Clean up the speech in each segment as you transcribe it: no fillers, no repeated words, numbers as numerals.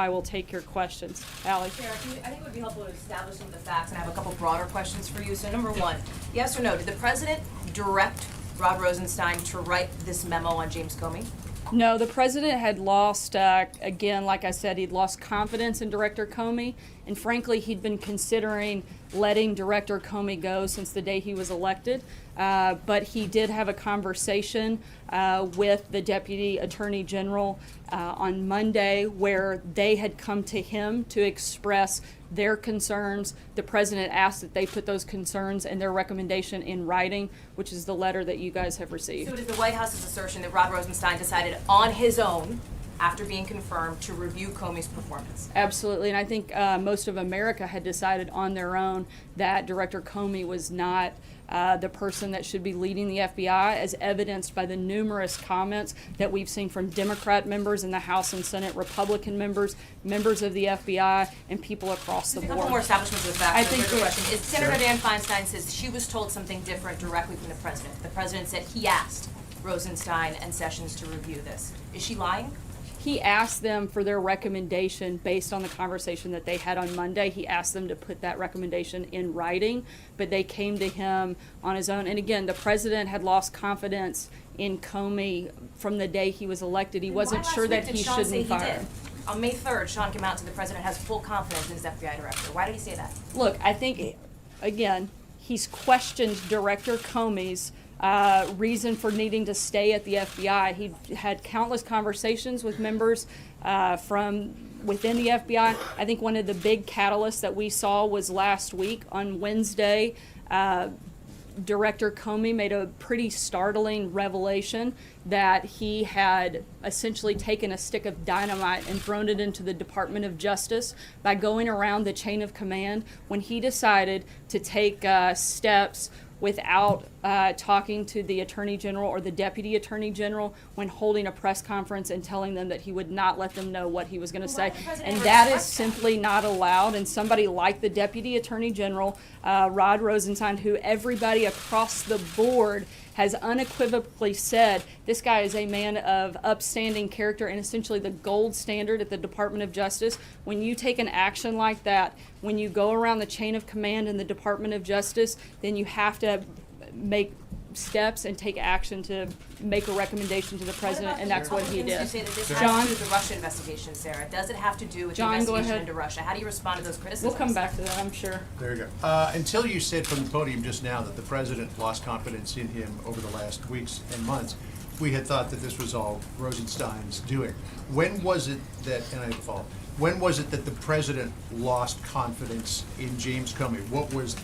I will take your questions. Allie? Sarah, I think it would be helpful to establish some of the facts, and I have a couple broader questions for you. So number one, yes or no, did the president direct Rod Rosenstein to write this memo on James Comey? No, the president had lost, again, like I said, he'd lost confidence in Director Comey, and frankly, he'd been considering letting Director Comey go since the day he was elected. But he did have a conversation with the Deputy Attorney General on Monday where they had come to him to express their concerns. The president asked that they put those concerns and their recommendation in writing, which is the letter that you guys have received. So it is the White House's assertion that Rod Rosenstein decided on his own, after being confirmed, to review Comey's performance? Absolutely, and I think most of America had decided on their own that Director Comey was not the person that should be leading the FBI, as evidenced by the numerous comments that we've seen from Democrat members in the House and Senate, Republican members, members of the FBI, and people across the board. A couple more establishments of the facts. I think the question is, Senator Dan Feinstein says she was told something different directly from the president. The president said he asked Rosenstein and Sessions to review this. Is she lying? He asked them for their recommendation based on the conversation that they had on Monday. He asked them to put that recommendation in writing, but they came to him on his own. And again, the president had lost confidence in Comey from the day he was elected. He wasn't sure that he shouldn't fire him. On May 3rd, Sean came out and said the president has full confidence in his FBI director. Why did he say that? Look, I think, again, he's questioned Director Comey's reason for needing to stay at the FBI. He had countless conversations with members from within the FBI. I think one of the big catalysts that we saw was last week on Wednesday. Director Comey made a pretty startling revelation that he had essentially taken a stick of dynamite and thrown it into the Department of Justice by going around the chain of command when he decided to take steps without talking to the Attorney General or the Deputy Attorney General when holding a press conference and telling them that he would not let them know what he was going to say. And that is simply not allowed. And somebody like the Deputy Attorney General, Rod Rosenstein, who everybody across the board has unequivocally said this guy is a man of upstanding character and essentially the gold standard at the Department of Justice. When you take an action like that, when you go around the chain of command in the Department of Justice, then you have to make steps and take action to make a recommendation to the president, and that's what he did. You say that this John? has to do with the Russia investigation, Sarah. Does it have to do with John, the go investigation ahead. into Russia? How do you respond to those criticisms? We'll come back to that, I'm sure. There you go. Until you said from the podium just now that the president lost confidence in him over the last weeks and months, we had thought that this was all Rosenstein's doing. When was it that, and I have a follow-up, when was it that the president lost confidence in James Comey? What was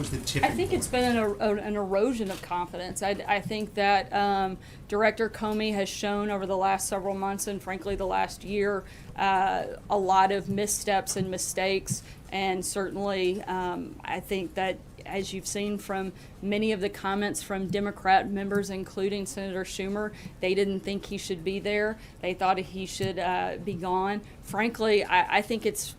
the tipping I think point? it's been an erosion of confidence. I think that Director Comey has shown over the last several months and frankly the last year a lot of missteps and mistakes, and certainly I think that, as you've seen from many of the comments from Democrat members, including Senator Schumer, they didn't think he should be there. They thought he should be gone. Frankly, I think it's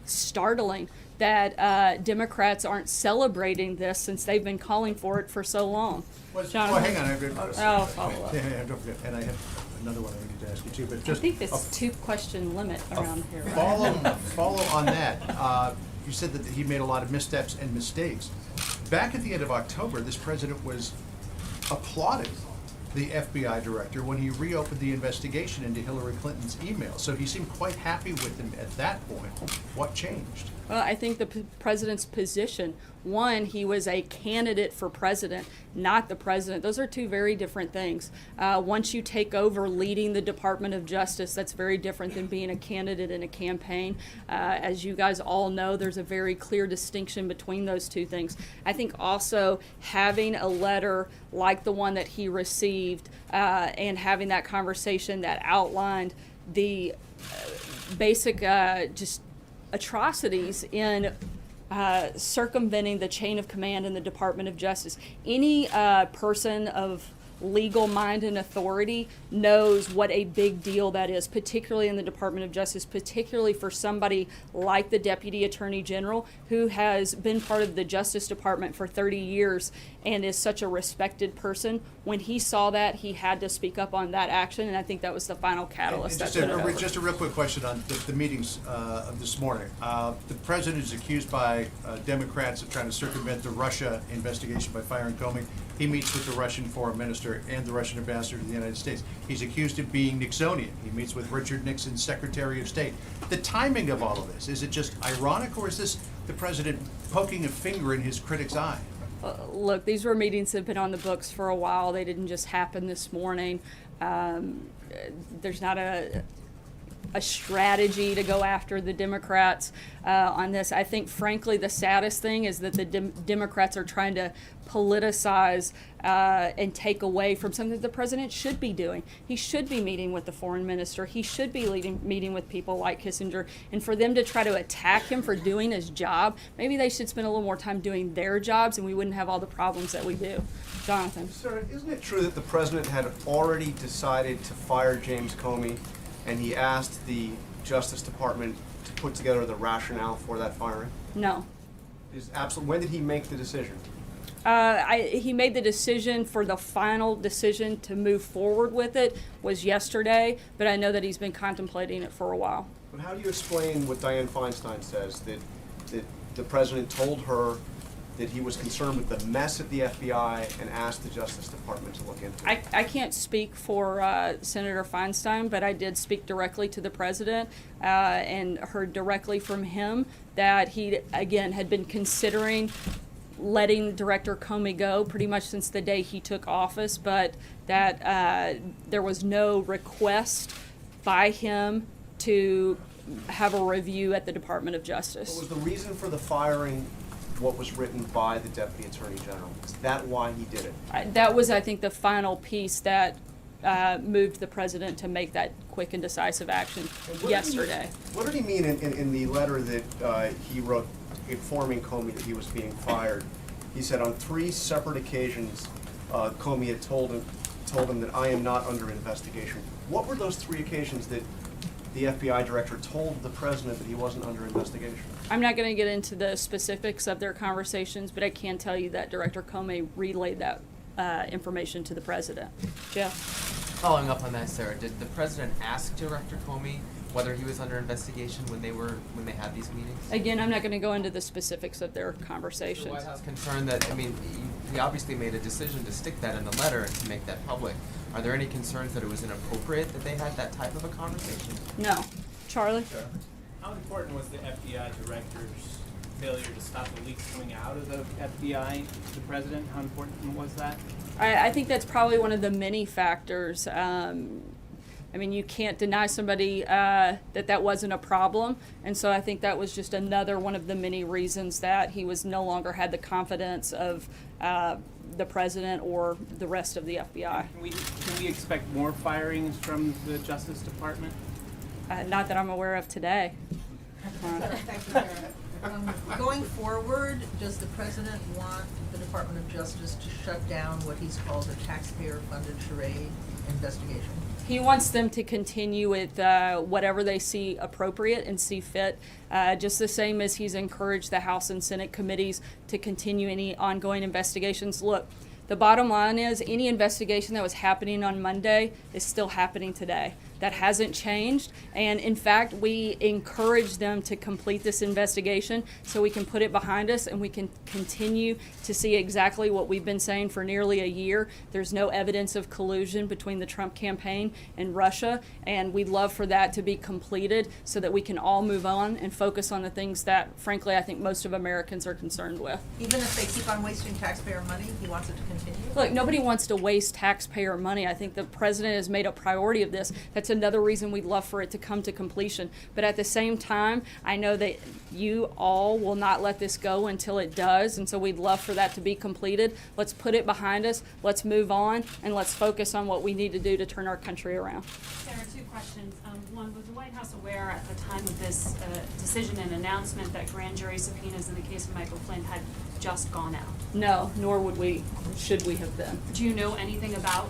startling that Democrats aren't celebrating this since they've been calling for it for so long. Well, hang on. I'll follow up. Yeah, don't forget. And I have another one I need to ask you too. But I just think this two-question limit around here. Right? follow on that. You said that he made a lot of missteps and mistakes. Back at the end of October, this president was applauding the FBI director when he reopened the investigation into Hillary Clinton's email. So he seemed quite happy with him at that point. What changed? Well, I think the president's position. One, he was a candidate for president, not the president. Those are two very different things. Once you take over leading the Department of Justice, that's very different than being a candidate in a campaign. As you guys all know, there's a very clear distinction between those two things. I think also having a letter like the one that he received and having that conversation that outlined the basic just atrocities in circumventing the chain of command in the Department of Justice. Any person of legal mind and authority knows what a big deal that is, particularly in the Department of Justice, particularly for somebody like the Deputy Attorney General, who has been part of the Justice Department for 30 years and is such a respected person. When he saw that, he had to speak up on that action, and I think that was the final catalyst. And just a real quick question on the meetings of this morning. The president is accused by Democrats of trying to circumvent the Russia investigation by firing Comey. He meets with the Russian foreign minister and the Russian ambassador to the United States. He's accused of being Nixonian. He meets with Richard Nixon's Secretary of State. The timing of all of this, is it just ironic, or is this the president poking a finger in his critic's eye? Look, these were meetings that have been on the books for a while. They didn't just happen this morning. There's not a strategy to go after the Democrats on this. I think, frankly, the saddest thing is that the Democrats are trying to politicize and take away from something that the president should be doing. He should be meeting with the foreign minister. He should be meeting with people like Kissinger. And for them to try to attack him for doing his job, maybe they should spend a little more time doing their jobs, and we wouldn't have all the problems that we do. Jonathan. Sir, isn't it true that the president had already decided to fire James Comey, and he asked the Justice Department to put together the rationale for that firing? No. When did he make the decision? He made the decision for the final decision to move forward with it was yesterday, but I know that he's been contemplating it for a while. But how do you explain what Dianne Feinstein says, that the president told her that he was concerned with the mess at the FBI and asked the Justice Department to look into it? I can't speak for Senator Feinstein, but I did speak directly to the president and heard directly from him that he, again, had been considering letting Director Comey go pretty much since the day he took office, but that there was no request by him to have a review at the Department of Justice. What was the reason for the firing? What was written by the Deputy Attorney General? Is that why he did it? That was, I think, the final piece that moved the president to make that quick and decisive action yesterday. What did he mean in the letter that he wrote informing Comey that he was being fired? He said on 3 separate occasions, Comey had told him that I am not under investigation. What were those 3 occasions that the FBI director told the president that he wasn't under investigation? I'm not going to get into the specifics of their conversations, but I can tell you that Director Comey relayed that information to the president. Jeff? Following up on that, Sarah, did the president ask Director Comey whether he was under investigation when they had these meetings? Again, I'm not going to go into the specifics of their Is conversations. the White House concerned that, he obviously made a decision to stick that in the letter and to make that public. Are there any concerns that it was inappropriate that they had that type of a conversation? No. Charlie? Sure. How important was the FBI director's failure to stop the leaks coming out of the FBI to the president? How important was that? I think that's probably one of the many factors. You can't deny somebody that wasn't a problem. And so I think that was just another one of the many reasons that he was no longer had the confidence of the president or the rest of the FBI. Can we expect more firings from the Justice Department? Not that I'm aware of today. Thank you, Karen. Going forward, does the president want the Department of Justice to shut down what he's called a taxpayer-funded charade investigation? He wants them to continue with whatever they see appropriate and see fit, just the same as he's encouraged the House and Senate committees to continue any ongoing investigations. Look, the bottom line is any investigation that was happening on Monday is still happening today. That hasn't changed, and in fact, we encourage them to complete this investigation so we can put it behind us and we can continue to see exactly what we've been saying for nearly a year. There's no evidence of collusion between the Trump campaign and Russia, and we'd love for that to be completed so that we can all move on and focus on the things that, frankly, I think most of Americans are concerned with. Even if they keep on wasting taxpayer money, he wants it to continue? Look, nobody wants to waste taxpayer money. I think the president has made a priority of this. That's another reason we'd love for it to come to completion. But at the same time, I know that you all will not let this go until it does, and so we'd love for that to be completed. Let's put it behind us, let's move on, and let's focus on what we need to do to turn our country around. Sarah, 2 questions. One, Sean, was the White House aware at the time of this decision and announcement that grand jury subpoenas in the case of Michael Flynn had just gone out? No, nor should we have been. Do you know anything about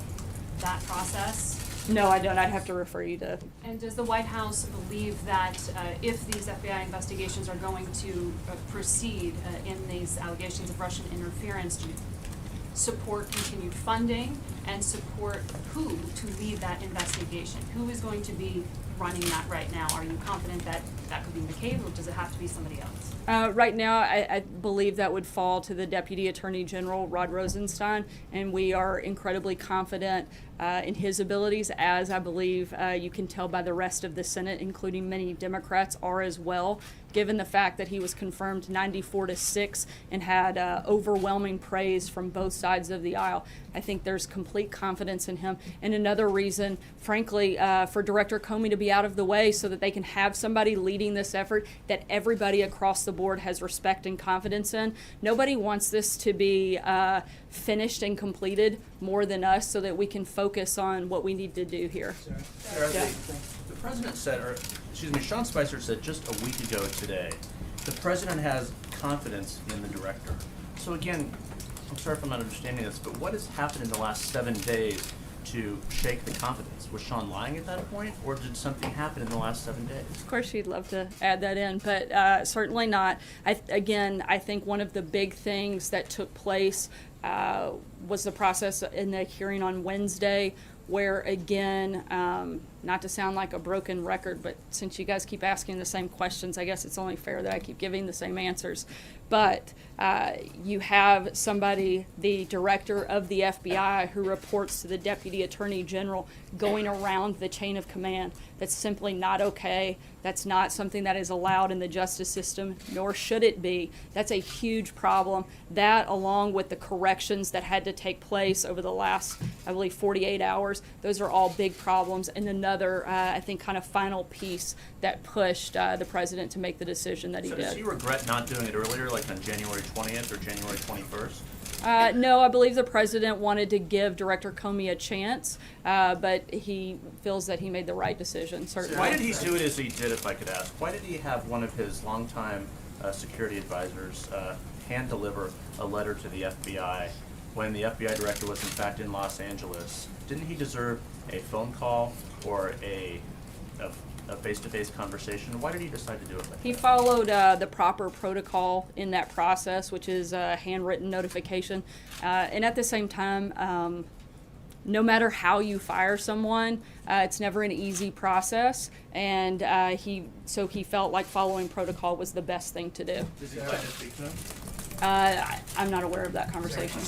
that process? No, I don't. I'd have to refer you to. And does the White House believe that if these FBI investigations are going to proceed in these allegations of Russian interference, do you support continued funding and support who to lead that investigation? Who is going to be running that right now? Are you confident that that could be McCabe, or does it have to be somebody else? Right now, I believe that would fall to the Deputy Attorney General, Rod Rosenstein, and we are incredibly confident in his abilities, as I believe you can tell by the rest of the Senate, including many Democrats, are as well, given the fact that he was confirmed 94-6 and had overwhelming praise from both sides of the aisle. I think there's complete confidence in him. And another reason, frankly, for Director Comey to be out of the way so that they can have somebody leading this effort that everybody across the board has respect and confidence in. Nobody wants this to be finished and completed more than us, so that we can focus on what we need to do here. Sarah, the president said, or excuse me, Sean Spicer said just a week ago today, the president has confidence in the director. So again, I'm sorry if I'm not understanding this, but what has happened in the last 7 days to shake the confidence? Was Sean lying at that point, or did something happen in the last 7 days? Of course, she'd love to add that in, but certainly not. I think one of the big things that took place was the process in the hearing on Wednesday, where again, not to sound like a broken record, but since you guys keep asking the same questions, I guess it's only fair that I keep giving the same answers. But you have somebody, the director of the FBI, who reports to the Deputy Attorney General, going around the chain of command. That's simply not okay. That's not something that is allowed in the justice system, nor should it be. That's a huge problem. That, along with the corrections that had to take place over the last, I believe, 48 hours, those are all big problems. And another, I think, kind of final piece that pushed the president to make the decision that he So did. does he regret not doing it earlier, like on January 20th or January 21st? No, I believe the president wanted to give Director Comey a chance, but he feels that he made the right decision, certainly. Why did he do it as he did, if I could ask? Why did he have one of his longtime security advisors hand deliver a letter to the FBI when the FBI director was in fact in Los Angeles? Didn't he deserve a phone call or a face-to-face conversation? Why did he decide to do it like He that? followed the proper protocol in that process, which is a handwritten notification. And at the same time, no matter how you fire someone, it's never an easy process. And he felt like following protocol was the best thing to do. Does he plan to speak to him? I'm not aware of that conversation.